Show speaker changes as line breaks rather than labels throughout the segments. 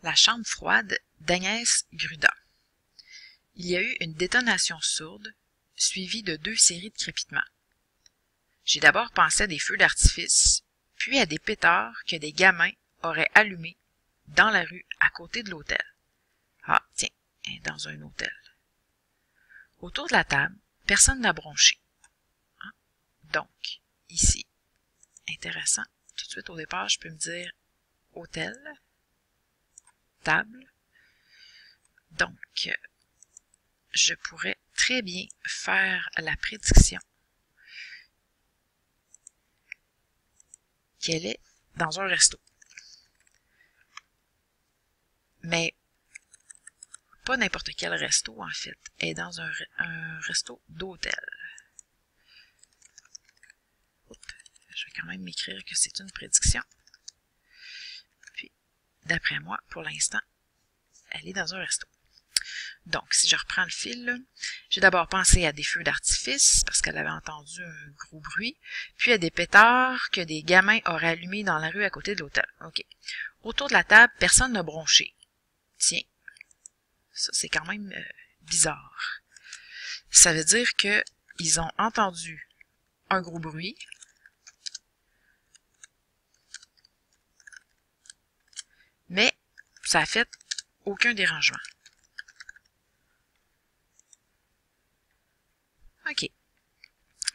La chambre froide d'Agnès Gruda. Il y a eu une détonation sourde, suivie de 2 séries de crépitements. J'ai d'abord pensé à des feux d'artifice, puis à des pétards que des gamins auraient allumés dans la rue à côté de l'hôtel. Ah, tiens, dans un hôtel. Autour de la table, personne n'a bronché. Donc, ici, intéressant, tout de suite au départ, je peux me dire hôtel, table. Donc, je pourrais très bien faire la prédiction qu'elle est dans un resto. Mais pas n'importe quel resto, en fait. Elle est dans un resto d'hôtel. Je vais quand même m'écrire que c'est une prédiction. Puis, d'après moi, pour l'instant, elle est dans un resto. Donc, si je reprends le fil, j'ai d'abord pensé à des feux d'artifice, parce qu'elle avait entendu un gros bruit, puis à des pétards que des gamins auraient allumés dans la rue à côté de l'hôtel. OK. Autour de la table, personne n'a bronché. Tiens, ça c'est quand même bizarre. Ça veut dire que ils ont entendu un gros bruit, mais ça a fait aucun dérangement. OK.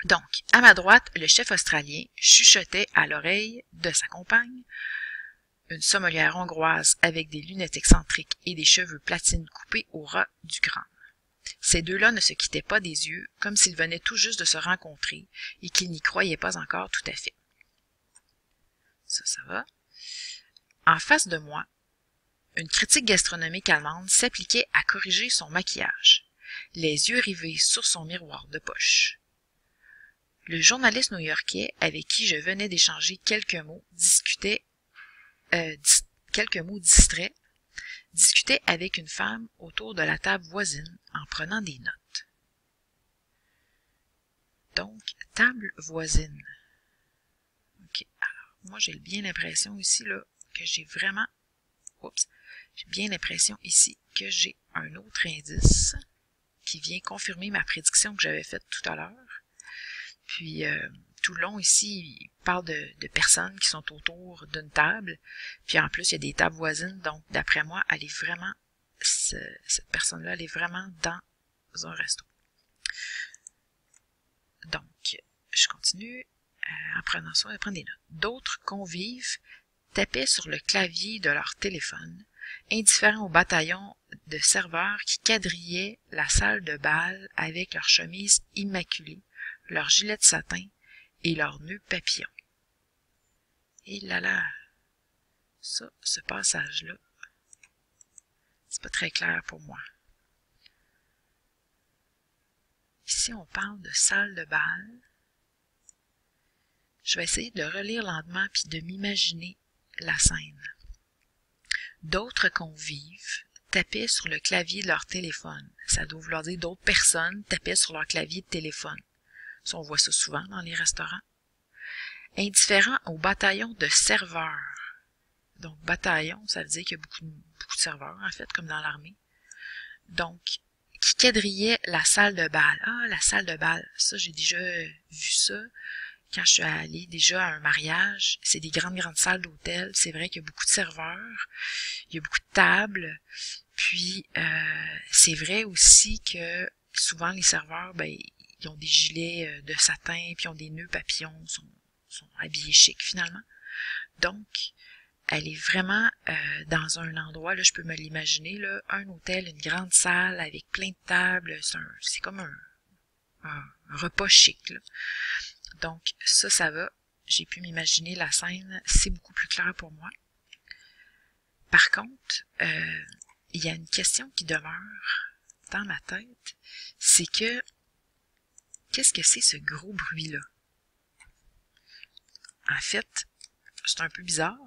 Donc, à ma droite, le chef australien chuchotait à l'oreille de sa compagne, une sommelière hongroise avec des lunettes excentriques et des cheveux platine coupés au ras du crâne. Ces deux-là ne se quittaient pas des yeux, comme s'ils venaient tout juste de se rencontrer et qu'ils n'y croyaient pas encore tout à fait. Ça va. En face de moi, une critique gastronomique allemande s'appliquait à corriger son maquillage, les yeux rivés sur son miroir de poche. Le journaliste new-yorkais avec qui je venais d'échanger quelques mots discutait avec une femme autour de la table voisine en prenant des notes. Donc, table voisine. OK. Alors, moi, j'ai bien l'impression ici, là, que j'ai vraiment... J'ai bien l'impression ici que j'ai un autre indice qui vient confirmer ma prédiction que j'avais faite tout à l'heure. Puis, tout le long ici, il parle de personnes qui sont autour d'une table. Puis en plus, il y a des tables voisines. Donc, d'après moi, elle est vraiment, cette personne-là, elle est vraiment dans un resto. Donc, je continue en prenant ça et prendre des notes. D'autres convives tapaient sur le clavier de leur téléphone, indifférents au bataillon de serveurs qui quadrillaient la salle de bal avec leurs chemises immaculées, leurs gilets de satin et leurs nœuds papillons. Et là, ça, ce passage-là, c'est pas très clair pour moi. Ici, on parle de salle de bal. Je vais essayer de le relire lentement puis de m'imaginer la scène. D'autres convives tapaient sur le clavier de leur téléphone. Ça doit vouloir dire d'autres personnes tapaient sur leur clavier de téléphone. Ça, on voit ça souvent dans les restaurants. Indifférents au bataillon de serveurs. Donc, bataillon, ça veut dire qu'il y a beaucoup de serveurs, en fait, comme dans l'armée. Donc, qui quadrillaient la salle de bal. Ah, la salle de bal. Ça, j'ai déjà vu ça. Quand je suis allée déjà à un mariage, c'est des grandes salles d'hôtel. C'est vrai qu'il y a beaucoup de serveurs, il y a beaucoup de tables. Puis, c'est vrai aussi que souvent les serveurs, ils ont des gilets de satin, puis ils ont des nœuds papillons, sont habillés chic finalement. Donc, elle est vraiment dans un endroit, là, je peux me l'imaginer, là, un hôtel, une grande salle avec plein de tables. C'est comme un repas chic, là. Donc, ça va. J'ai pu m'imaginer la scène. C'est beaucoup plus clair pour moi. Par contre, il y a une question qui demeure dans ma tête. C'est que, qu'est-ce que c'est ce gros bruit-là? En fait, c'est un peu bizarre.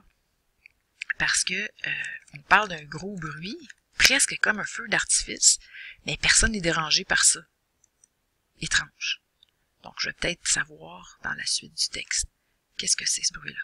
Parce que, on parle d'un gros bruit, presque comme un feu d'artifice, mais personne n'est dérangé par ça. Étrange. Donc, je vais peut-être savoir dans la suite du texte qu'est-ce que c'est ce bruit-là.